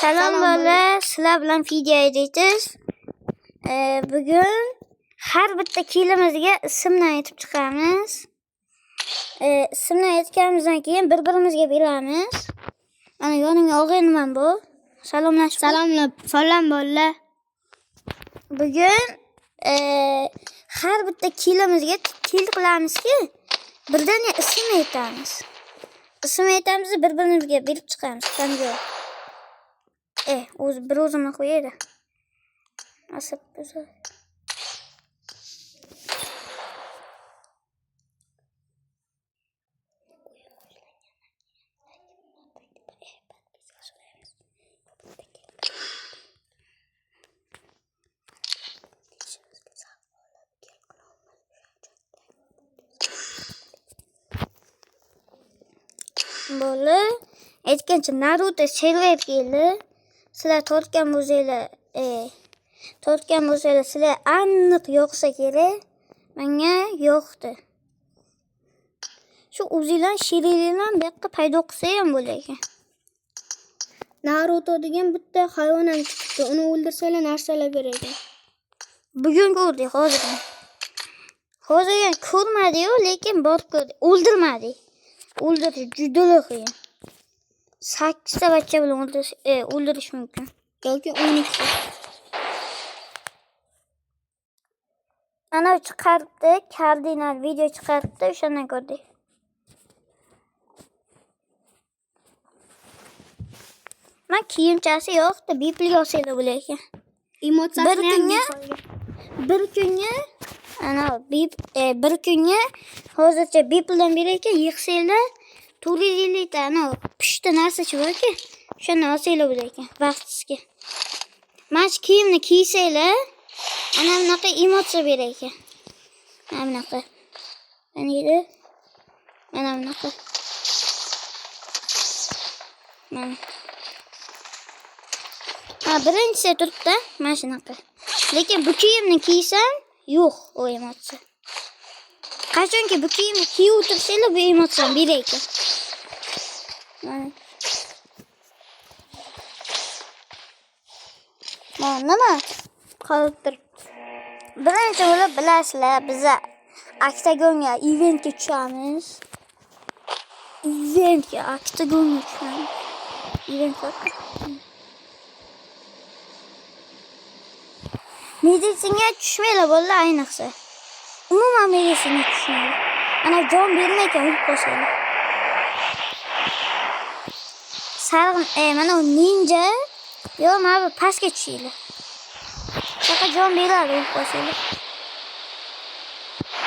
Salom bola, sizlar bilan video editimiz. Bugun har bitta kilimizga ismni aytib chiqamiz. Ismni aytganimizdan keyin bir-birimizga beramiz. Mana yonimga og'ayniman bu. Salomlash. Salom bola. Bugun har bitta kilimizga kil qilamizki, birdaniga ism aytamiz. Ism aytamiz, bir-birimizga berib chiqamiz. Qanday? O'zi bir o'zimni qo'yadi. Asab o'zi. Bola, aytgancha Naruto serial keldi. Sizlar tortgan bo'lsanglar, sizlar aniq yo'qsa kerak. Menga yo'qdi. Shu o'zinglar shirinlar bu yoqqa paydo qilsa ham bo'lardi. Naruto degan bitta hayvon ham chiqdi. Uni o'ldirsalar narsalar beradi. Bugun ko'rdik, hozir. Hozir ham ko'rmadi-yu, lekin bor ko'rdi. O'ldirmadi. O'ldirish juda qiyin. 8 ta bachcha bilan o'ldirish mumkin. Yoki 12 ta. Ana chiqaribdi, kardinal video chiqaribdi, o'shandan ko'rdik. Men kiyimchasi yo'qdi, bipli olsanglar bo'lar ekan. Emotsiyasini bir kunga bir kunga hozircha biplidan berar ekan, yig'sanglar 450 ta ana pishta narsachi borki, shuni olsanglar bo'lar ekan vaqtsizga. Mana shu kiyimni kiysanglar, ana bunaqa emotsiya berar ekan. Mana bunaqa. Qaniydi? Mana bunaqa. Mana. Birinchisi turibdi, mana shunaqa. Lekin bu kiyimni kiysam, yo'q o emotsiya. Qachonki bu kiyimni kiyib o'tirsanglar, bu emotsiyani berar ekan. Mana. Mana nima? Qolib turibdi. Birinchi bo'lib bilasizlar, biz oktagonga eventga tushamiz. Oktagonga tushamiz. Eventga. Meditsinaga tushmaylar bolalar ayniqsa. Umuman meditsinaga tushmaylar. Ana jon bermaykan o'lib qolsalar. Sarg'in, mana u ninja. Yo, mana bu pastga tushinglar. Faqat jon beradi o'lib qolsalar.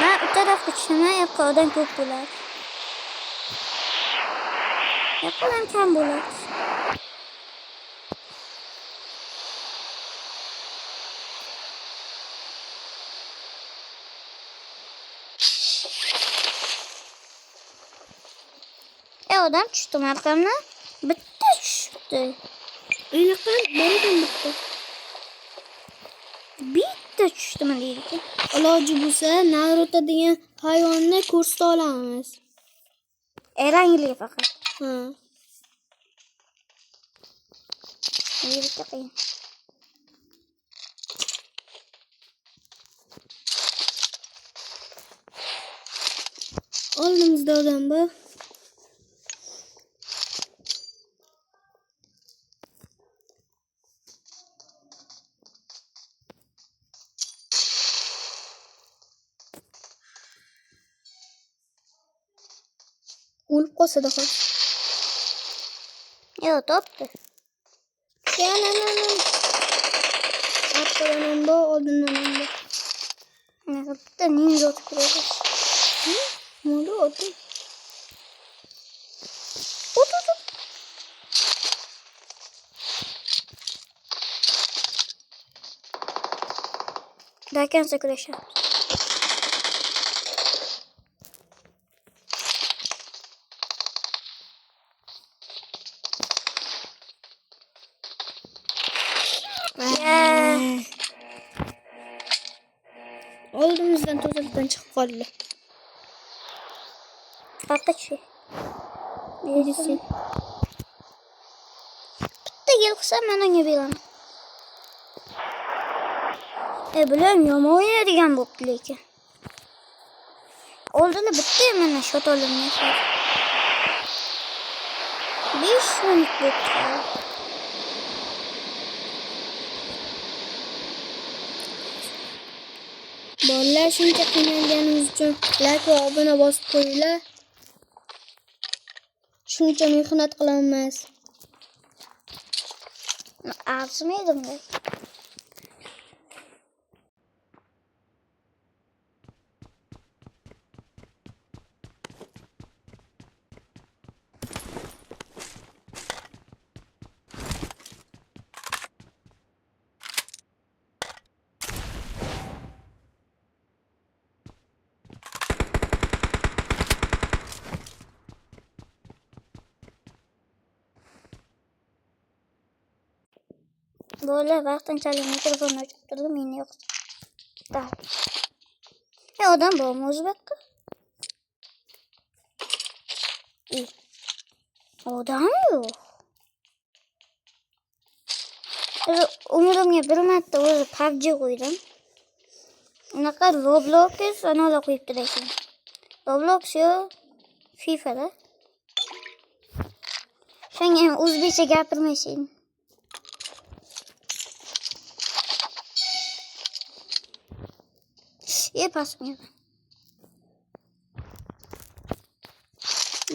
Men u tarafga tushaman, yoqqa odam ko'p bo'ladi. Yoqqa ham kam bo'ladi. Odam tushdi marqamdan. Bitta tushdi. Aniqdan bo'lgan bitta. Bitta tushdimi deydi. Iloji bo'lsa, Naruto degan hayvonni ko'rsata olamiz. Rangli faqat. Ha. Yerga qiyin. Oldimizda odam bor. O'lib qolsa da qo'y. Yo'q, topdi. Yana. Orqadan ham bor, oldindan ham bor. Mana bitta ninja o'tib kiradi. Nima o'tdi? O't. Dakan sakrashadi. Oldimizdan to'satdan chiqib qoldi. Faqat shu. Meditsin. Bitta yil yo'qsa men unga beraman. Bular yomon o'ynaydigan bo'pti lekin. Oldinda bitta mana shot olingan. 5 minut bo'pti. Bolalar shuncha qiynalganingiz uchun like va obuna bosib qo'yinglar. Shuncha mehnat qilamiz. Arzimaydi bunday. Böyle vaqtinchalik mikrofonni ochib turdim, meni yo'q. Odam bormi o'zbekka? Odam yo'q. Umrimga bir marta o'zi PUBG qo'ydim. Unaqa Roblox sanoqli qo'yibdi lekin. Roblox yo'q, FIFAda. Shunga ham o'zbekcha gapirmaysan. Pasmıyor.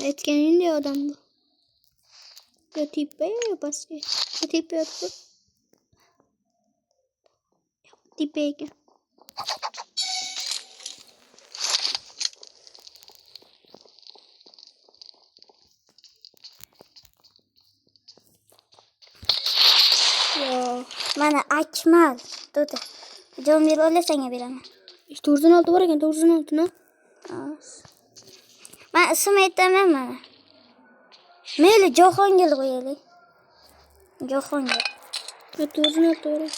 Etkenliğinde adam bu. Ya tipe ya başka. Ya tipe yaptı. Tipe ki. Yo, bana açmal. Dur. Canım bir öyle sana bilemem. İşte Turzun altı var ya, Turzun altına. Ben ısım etmem bana. Meyli Johangil koyalım. Johangil. Ya Turzun altı var ya.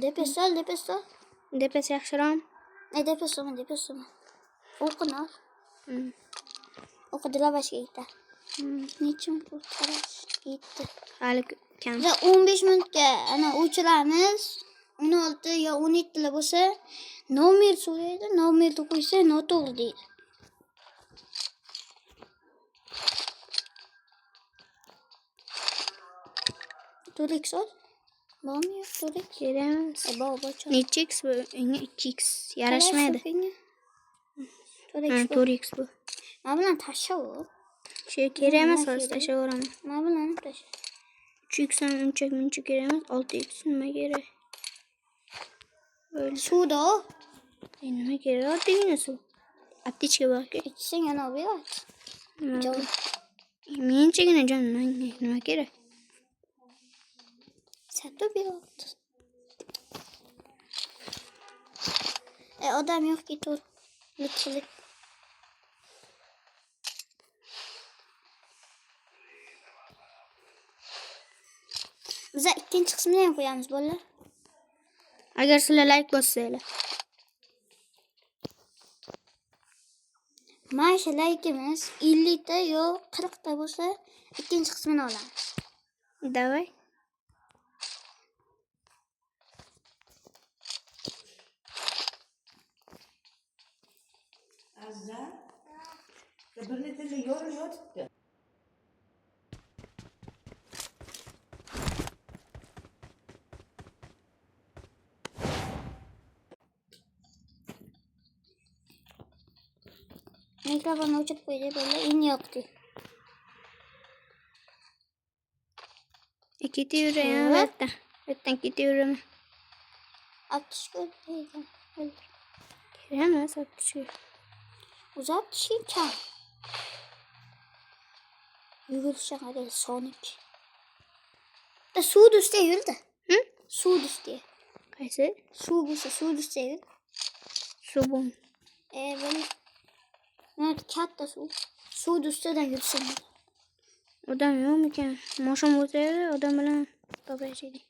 Depesal. Depes yaxshiroq. Depesal. O'qina. O'qidilar boshqa gitti. Nechun pul qarash gitti. Hali kam. 15 minutga ana o'chiramiz. 16 yo 17 lar bo'lsa, nomer so'raydi. Nomerni qo'ysa, noto'g'ri deydi. To'lik so'z. Bormi yo'q to'lik? Kerak. Bocha. Necha x bu? Unga 2x yarashmaydi. To'lik 4x bu. Men bilan tashlab. Shu kerak emas, hozir tashlayveraman. Men bilan tashlab. 3x ham uncha kerak emas, 6x nima kerak? Böyle. Suvda. Nima kerak? Oddiygina suv. Aptechka borku. İçseng yana obyat. Menchagina jon, nima kerak? Sen de obyat. Odam yo'q ki tur. Lütfen. Bize ikkinchi qismini ham qo'yamiz bolalar. Agar sizlar like bossanglar. Mana likeimiz 50 ta yo 40 ta bo'lsa, ikkinchi qismini olamiz. Davay. Azza. Kabirli yotibdi. Mikrofonu o'chirib qo'ydi bolalar, endi yoqdi. Ketaveraymi bitta. Bittadan ketaveraman. Atishga deydi. Kerak emas otishga. Uzatishing kam. Yugurishga qarang Sonic. Suv ustida yurdi. Suv ustida. Qaysi? Suv bo'lsa suv ustida yurdi. Suv bor. Böyle Evet, katta suv. Suvni ustidan yursin. Odam yo'qmikan? Mosham bo'lsa edi, odam bilan topashaydik.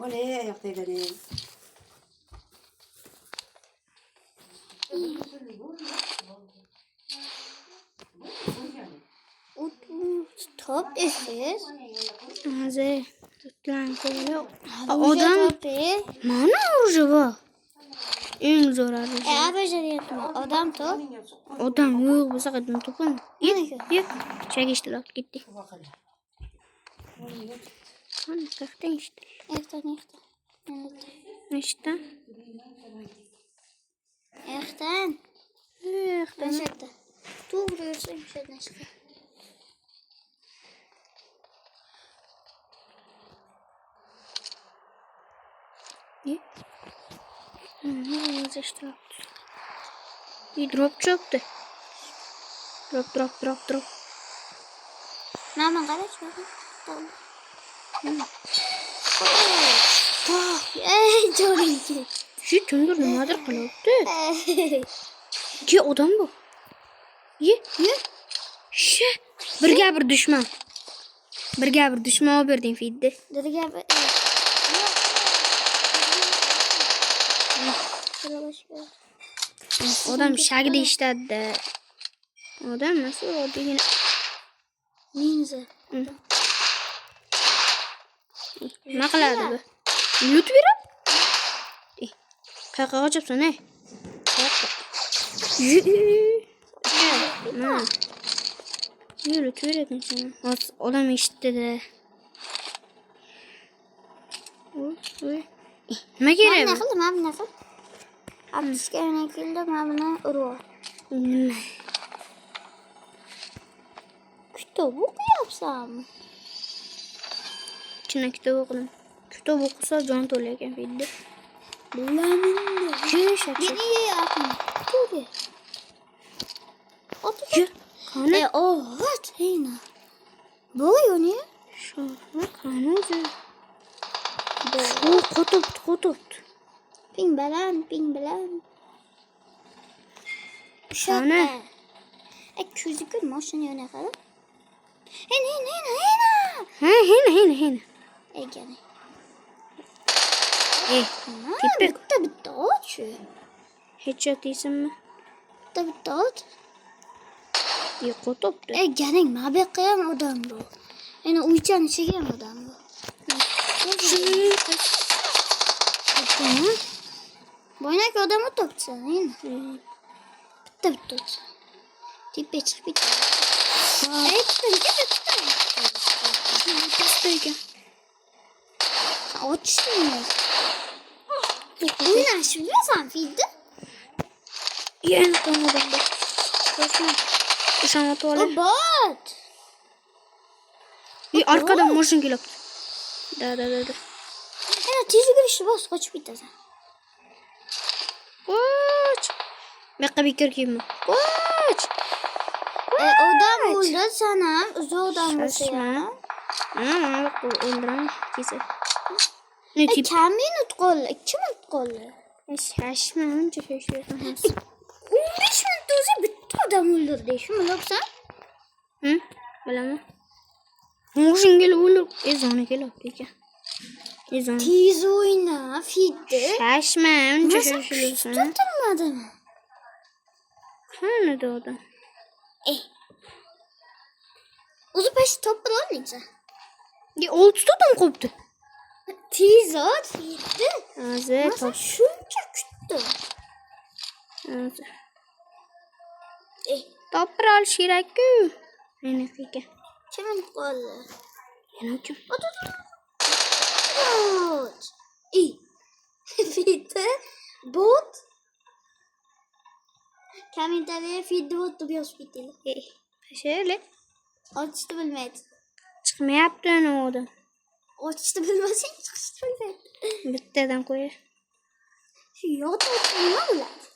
O ne ayakta vereyim. Top esiz. Hozir tutgan qo'yli. Odam. Mana o'zi bu. Eng zo'r aruz. Abajariyatmi? Odam top. Odam yo'q bo'lsa qadam topam. Yo'q. Chagishdilar, ketdi. Qani qaqdan işte. Ertan. Nechta? Ertan. Yo'qdan. Nechta? To'g'ri yursang shundan chiqadi. O'zi ishtirok. Drop chopdi. Drop. Mana qarash bakın. Ey jo'rinki. Shu kimdir nimadir qilyapti. Ki odam bu. Ye. She. Birga bir dushman. Birga bir dushman olib berding feedni. Dirga bir. Odam shagida ishladi. Odam nasıl oddiygina Ninja. nima qiladi bu? Lut berib? Qayerga qochibsan, ey? Lut beradi sen. Odam eshitdi-da. Nima kerak? Mana qildim, mana qildim. Aptishga yana keldi, mana buni urib. Kitob o'qiyapsanmi? Chindan kitob o'qidim. Kitob o'qisa jon to'lar ekan feedni. Bilamin. Shak. Yeni yapma. To'g'ri. Yur. Qani? What? Heyna. Bu yoni? Shu, qani o'zi? O, qotibdi. Ping bilan. Qani? Ko'ziga mashina yona qarab. Hena. Ha, hena. Egani. Tipe. Bitta och. Headshot deysanmi? Bitta och. Qotibdi. Ganing mabaqqa ham odam bu. Yana uychan ichiga ham odam bu. Boynak odam o'tibdi. Bitta. Tipe chiqib bitta. Bitta. Ochishmi? O'ynashni bilasan, feedni? Yana odam bor. O'shani to'la. Bot. Arkadan mashina kelyapti. Da. Yana tez yugurishni bos, qochib ketasan. Qoch. Buyoqqa bekor kelma. Qoch. Odam o'ldi, sana ham uzoqdan bo'lsa ham. Mana o'ldiraman, kesa. Ne tip? Kamin utqoldi, 2 minut qoldi. Shashma, uncha shashlayapsan. 15 minut o'zi bitta odam o'ldirdi, shuni bilabsan? Bilaman. Mashinaga o'lib, ezoni kelyapti ekan. Tez o'yna, feedni. Shashma, uncha shashlayapsan. Tutilmadimi? Qani odam? O'zi pash topib oldingsan. 6 odam qolibdi. Tez ot, feedni. Hozir top. Shuncha kutdi. Hozir. Topib olish kerak-ku. Meni ekan. Kim qoldi? Yana kim? Bot. Feedni bot. Kommentariya feedni bot deb yozib ketinglar. Shele. Ochishni bilmaydi. Chiqmayapti ana odam. Ochishni bilmasang chiqishni bilmaydi. Bittadan qo'y. Shu yo'qda nima bo'ladi?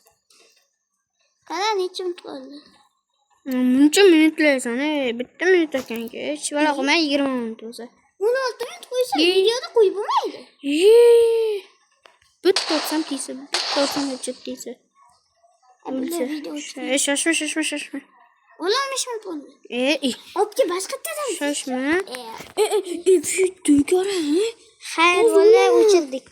Qara necha minut qoldi? Muncha minutlaysan, bitta minut ekan-ku. Hech bola qilmay 20 minut o'zi. 16 minut qo'ysa videoda qo'yib bo'lmaydi. Bitta to'rsam deysa, bitta to'rsam hujjat deysa. Shoshma. Ololmishmi pulni? Obki boshqadan. Shoshma. Fidga qara. Xayr, o'la o'chirdik.